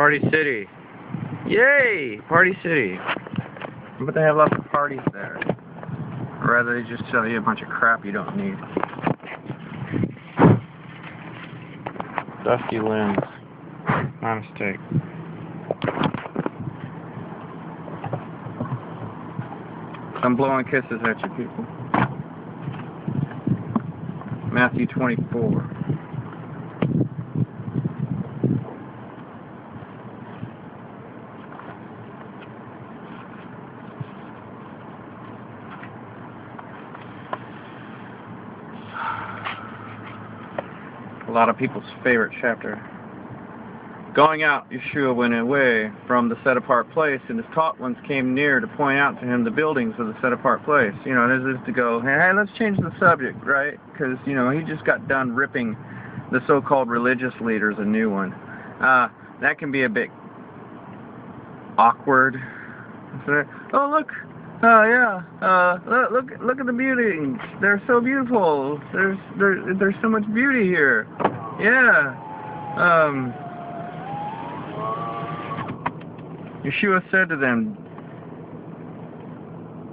Party City. Yay! Party City. But they have lots of parties there. Or rather, they just sell you a bunch of crap you don't need. Dusty limbs. My mistake. I'm blowing kisses at you people. Matthew 24. A lot of people's favorite chapter. Going out, Yeshua went away from the set-apart place, and his taught ones came near to point out to him the buildings of the set-apart place. You know, this is to go, hey, let's change the subject, right? Because, you know, he just got done ripping the so-called religious leaders a new one. That can be a bit awkward. Oh, look. Look at the beauty. They're so beautiful. There's so much beauty here. Yeah. Yeshua said to them,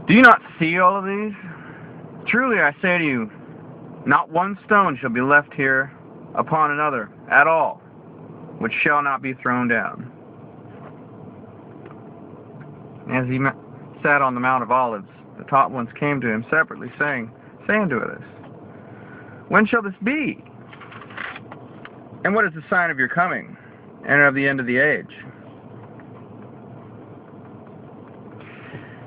do you not see all of these? Truly I say to you, not one stone shall be left here upon another at all, which shall not be thrown down. As he sat on the Mount of Olives, the taught ones came to him separately, saying to us, when shall this be? And what is the sign of your coming, and of the end of the age?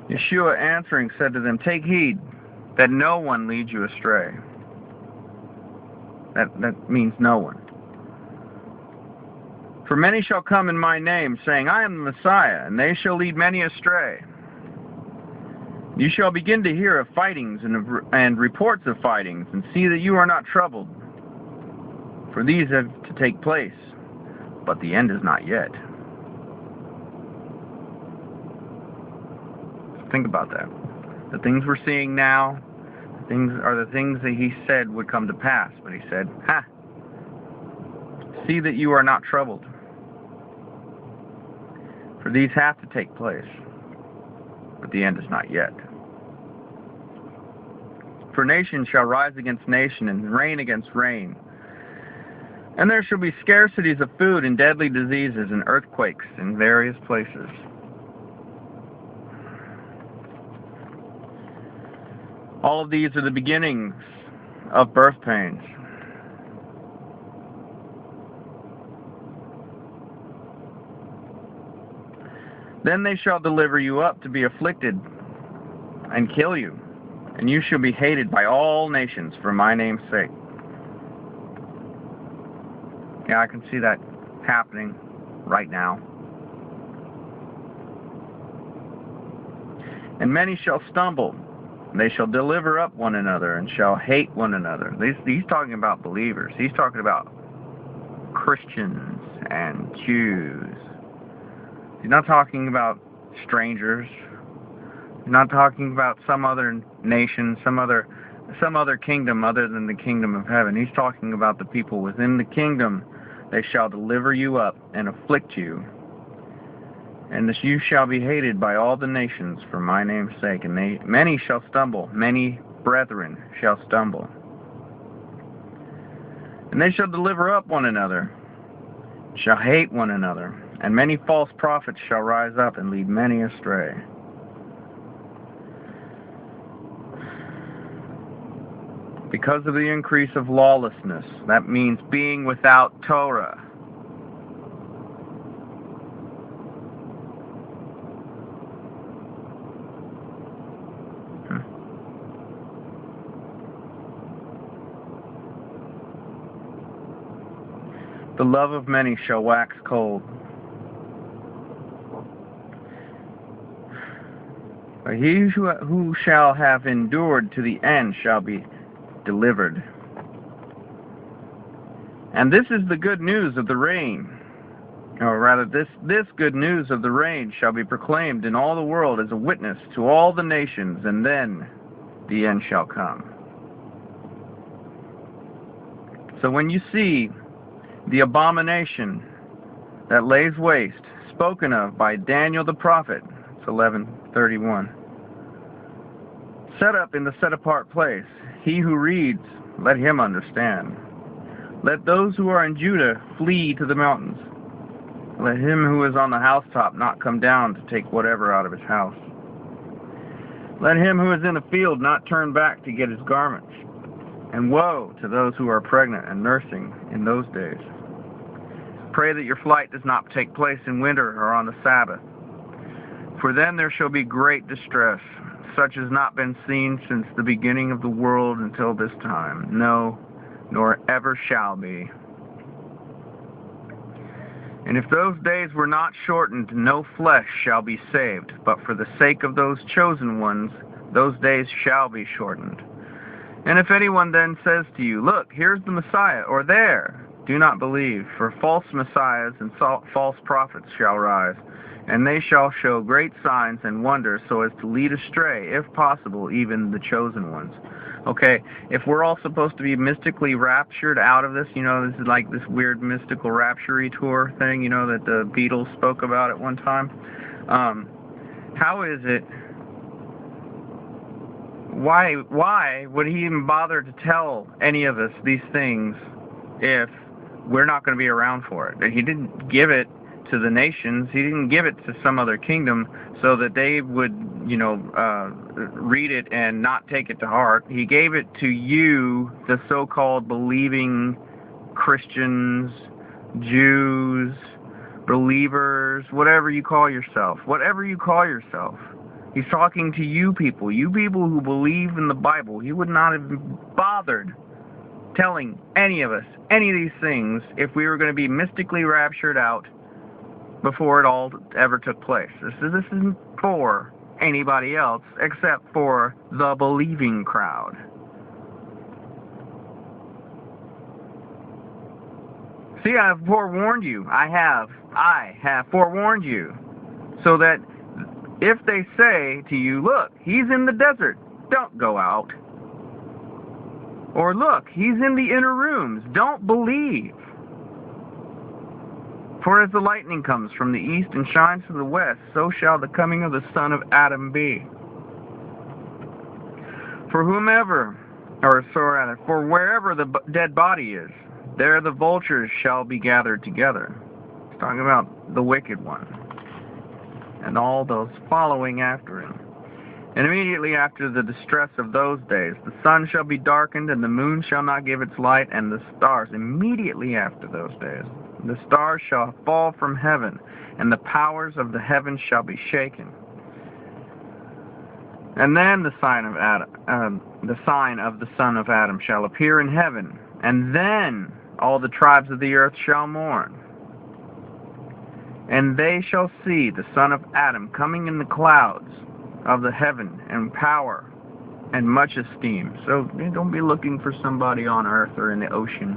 Yeshua answering said to them, take heed that no one leads you astray. That means no one. For many shall come in my name, saying, I am the Messiah, and they shall lead many astray. You shall begin to hear of fightings and reports of fightings, and see that you are not troubled. For these have to take place, but the end is not yet. Think about that. The things we're seeing now, are the things that he said would come to pass. But he said, see that you are not troubled. For these have to take place, but the end is not yet. For nation shall rise against nation, and reign against reign. And there shall be scarcities of food, and deadly diseases, and earthquakes in various places. All of these are the beginnings of birth pains. Then they shall deliver you up to be afflicted and kill you, and you shall be hated by all nations for my name's sake. Yeah, I can see that happening right now. And many shall stumble. They shall deliver up one another, and shall hate one another. He's talking about believers. He's talking about Christians and Jews. He's not talking about strangers. He's not talking about some other nation, some other kingdom other than the kingdom of heaven. He's talking about the people within the kingdom. They shall deliver you up and afflict you. And you shall be hated by all the nations for my name's sake. And many shall stumble, many brethren shall stumble. And they shall deliver up one another, shall hate one another. And many false prophets shall rise up and lead many astray. Because of the increase of lawlessness, that means being without Torah. The love of many shall wax cold. But he who shall have endured to the end shall be delivered. And this is the good news of the reign. Or rather, this good news of the reign shall be proclaimed in all the world as a witness to all the nations, and then the end shall come. So when you see the abomination that lays waste, spoken of by Daniel the prophet. It's 11:31. Set up in the set-apart place. He who reads, let him understand. Let those who are in Judah flee to the mountains. Let him who is on the housetop not come down to take whatever out of his house. Let him who is in the field not turn back to get his garments. And woe to those who are pregnant and nursing in those days. Pray that your flight does not take place in winter or on the Sabbath. For then there shall be great distress, such as not been seen since the beginning of the world until this time. No, nor ever shall be. And if those days were not shortened, no flesh shall be saved. But for the sake of those chosen ones, those days shall be shortened. And if anyone then says to you, look, here's the Messiah, or there, do not believe, for false messiahs and false prophets shall rise, and they shall show great signs and wonders so as to lead astray, if possible, even the chosen ones. Okay, if we're all supposed to be mystically raptured out of this, you know, this is like this weird mystical rapture tour thing, you know, that the Beatles spoke about at one time. How is it, why would he even bother to tell any of us these things if we're not going to be around for it? And he didn't give it to the nations. He didn't give it to some other kingdom so that they would, you know, read it and not take it to heart. He gave it to you, the so-called believing Christians, Jews, believers, whatever you call yourself. Whatever you call yourself. He's talking to you people who believe in the Bible. He would not have bothered telling any of us any of these things if we were going to be mystically raptured out before it all ever took place. This isn't for anybody else except for the believing crowd. See, I have forewarned you. I have forewarned you, so that if they say to you, look, he's in the desert, don't go out. Or look, he's in the inner rooms, don't believe. For as the lightning comes from the east and shines to the west, so shall the coming of the Son of Adam be. For wherever the dead body is, there the vultures shall be gathered together. It's talking about the wicked one and all those following after him. And immediately after the distress of those days, the sun shall be darkened, and the moon shall not give its light, and the stars, immediately after those days, the stars shall fall from heaven, and the powers of the heavens shall be shaken. And then the sign of the Son of Adam shall appear in heaven, and then all the tribes of the earth shall mourn. And they shall see the Son of Adam coming in the clouds of the heaven in power and much esteem. So don't be looking for somebody on earth or in the ocean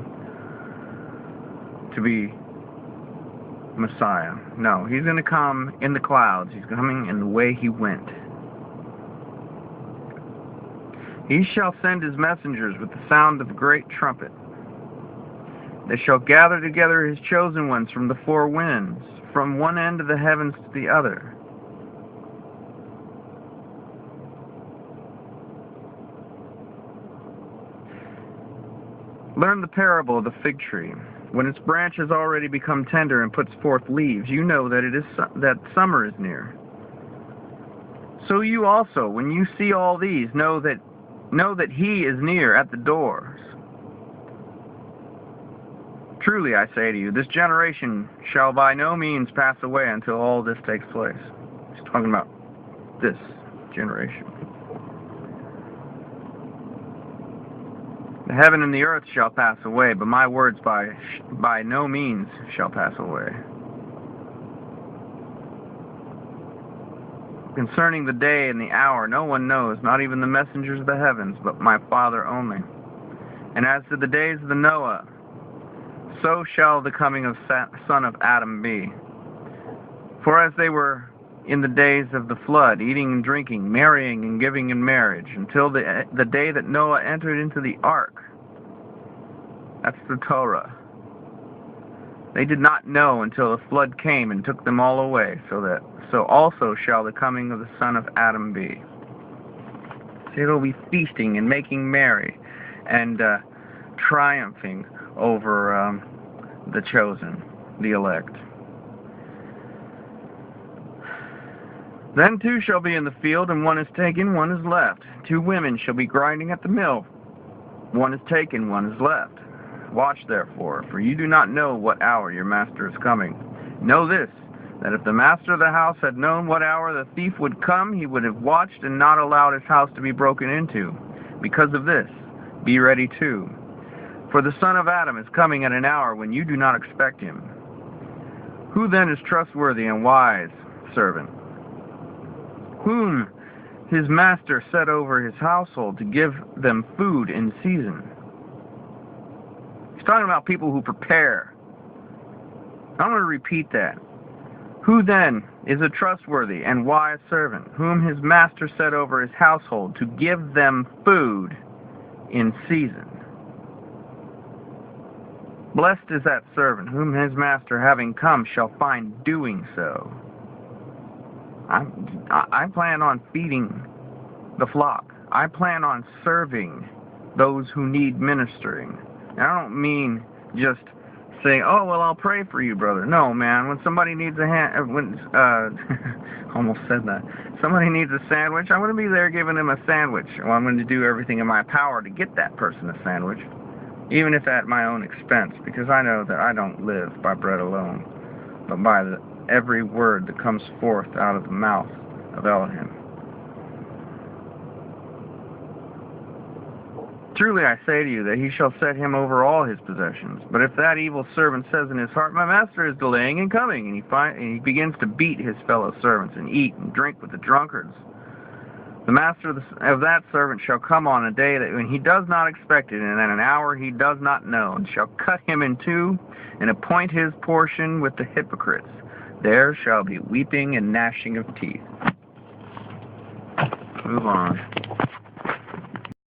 to be Messiah. No, he's going to come in the clouds. He's coming in the way he went. He shall send his messengers with the sound of a great trumpet. They shall gather together his chosen ones from the four winds, from one end of the heavens to the other. Learn the parable of the fig tree. When its branch has already become tender and puts forth leaves, you know that summer is near. So you also, when you see all these, know that he is near at the doors. Truly I say to you, this generation shall by no means pass away until all this takes place. He's talking about this generation. The heaven and the earth shall pass away, but my words by no means shall pass away. Concerning the day and the hour, no one knows, not even the messengers of the heavens, but my Father only. And as to the days of the Noah, so shall the coming of Son of Adam be. For as they were in the days of the flood, eating and drinking, marrying and giving in marriage, until the day that Noah entered into the ark. That's the Torah. They did not know until the flood came and took them all away, so also shall the coming of the Son of Adam be. So it'll be feasting and making merry and triumphing over the chosen, the elect. Then two shall be in the field, and one is taken, one is left. 2 women shall be grinding at the mill. One is taken, one is left. Watch therefore, for you do not know what hour your master is coming. Know this, that if the master of the house had known what hour the thief would come, he would have watched and not allowed his house to be broken into. Because of this, be ready too. For the Son of Adam is coming at an hour when you do not expect him. Who then is trustworthy and wise servant, whom his master set over his household to give them food in season? He's talking about people who prepare. I'm going to repeat that. Who then is a trustworthy and wise servant, whom his master set over his household to give them food in season? Blessed is that servant, whom his master, having come, shall find doing so. I plan on feeding the flock. I plan on serving those who need ministering. And I don't mean just saying, oh, well, I'll pray for you, brother. No, man, when somebody needs a hand, almost said that. Somebody needs a sandwich, I'm going to be there giving them a sandwich. Well, I'm going to do everything in my power to get that person a sandwich, even if at my own expense, because I know that I don't live by bread alone, but by every word that comes forth out of the mouth of Elohim. Truly I say to you that he shall set him over all his possessions. But if that evil servant says in his heart, my master is delaying in coming, and he begins to beat his fellow servants and eat and drink with the drunkards, the master of that servant shall come on a day that when he does not expect it, and at an hour he does not know, and shall cut him in two, and appoint his portion with the hypocrites. There shall be weeping and gnashing of teeth. Move on.